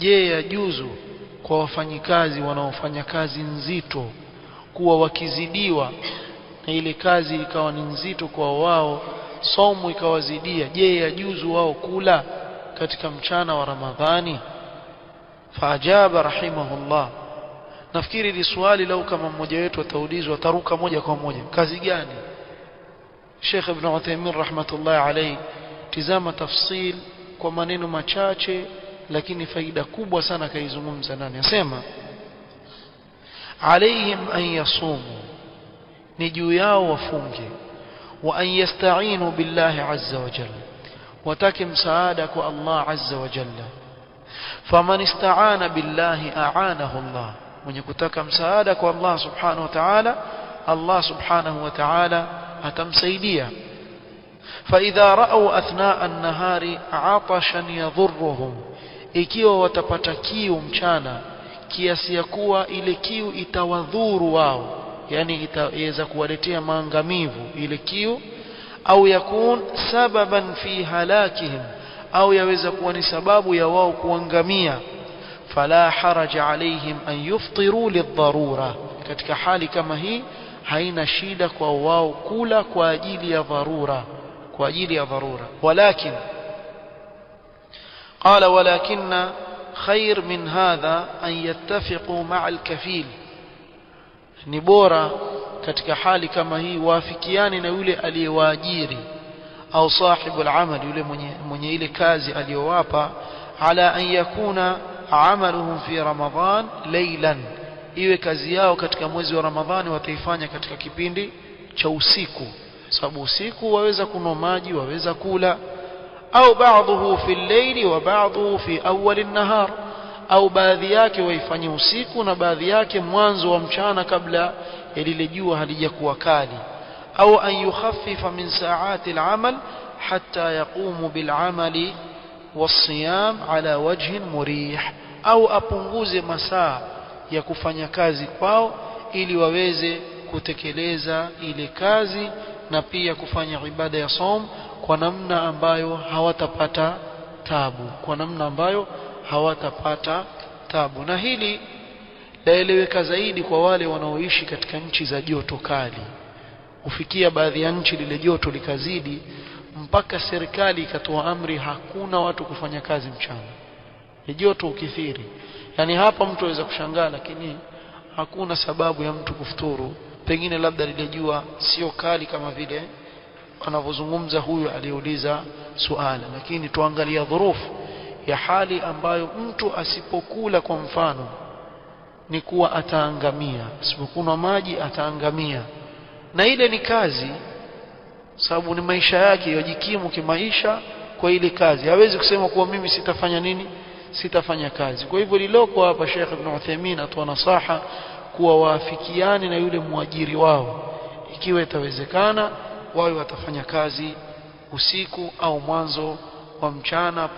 je yajuzu kwa wafanyikazi wanaofanya kazi nzito kuwa wakizidiwa na ile kazi ikawa ni nzito kwa wao, saumu ikawazidia, je yajuzu wao kula katika mchana wa Ramadhani? Faajaba rahimahullah. Nafikiri hili swali lau kama mmoja wetu ataulizwa ataruka moja kwa moja, kazi gani? Sheikh Ibn Uthaymeen rahmatullah alayhi, tizama tafsil kwa maneno machache lakini faida kubwa sana kaizungumza nani. Asema alayhim an yasumu, ni juu yao wafunge, wa an yasta'inu billahi azza wa jalla, watake msaada kwa Allah azza wa jalla. Faman ista'ana billahi a'anahu Allah, mwenye kutaka msaada kwa Allah subhanahu wa ta'ala, Allah subhanahu wa ta'ala atamsaidia. فإذا رأوا أثناء النهار عطشا يضرهم, ikiwa watapata kiu mchana kiasi ya kuwa ile kiu itawadhuru wao, yani itaweza kuwaletea maangamivu ile kiu, au yakun sababan fi halakihim, au yaweza kuwa ni sababu ya wao kuangamia, fala haraja alaihim an yuftiru lidharura, katika hali kama hii haina shida kwa wao kula kwa ajili ya dharura, kwa ajili ya dharura. Walakin qala walakinna khair min hadha an yattafiqu ma'a al-kafil, ni bora katika hali kama hii waafikiane na yule aliyewaajiri au sahibu al-amal, yule mwenye ile kazi aliyowapa, ala an yakuna amaluhum fi Ramadhan laylan, iwe kazi yao katika mwezi wa Ramadhani wataifanya katika kipindi cha usiku, sababu usiku waweza kunywa maji, waweza kula. Au ba'dhuhu fi al-layli wa ba'dhuhu fi awwal an-nahar, au baadhi yake waifanye usiku na baadhi yake mwanzo wa mchana kabla ya lile jua halijakuwa kali. Au an yukhaffifa min sa'ati al-amal hatta yaqumu bil-amali was-siyam ala wajhin murih, au apunguze masaa ya kufanya kazi kwao ili waweze kutekeleza ile kazi na pia kufanya ibada ya saum kwa namna ambayo hawatapata tabu, kwa namna ambayo hawatapata tabu. Na hili laeleweka zaidi kwa wale wanaoishi katika nchi za joto kali. Ufikia baadhi ya nchi lile joto likazidi mpaka serikali ikatoa amri hakuna watu kufanya kazi mchana, joto ukithiri. Yani hapa mtu aweza kushangaa, lakini hakuna sababu ya mtu kufuturu, pengine labda lile jua sio kali kama vile anavyozungumza huyu aliyeuliza suala. Lakini tuangalia dhurufu ya hali ambayo mtu asipokula kwa mfano ni kuwa ataangamia, asipokunywa maji ataangamia, na ile ni kazi, sababu ni maisha yake, yajikimu kimaisha kwa ile kazi. Hawezi kusema kuwa mimi sitafanya nini, sitafanya kazi. Kwa hivyo liloko hapa Sheikh Ibn Uthaymeen atoa nasaha kuwa waafikiane na yule muajiri wao, ikiwa itawezekana wawe watafanya kazi usiku au mwanzo wa mchana.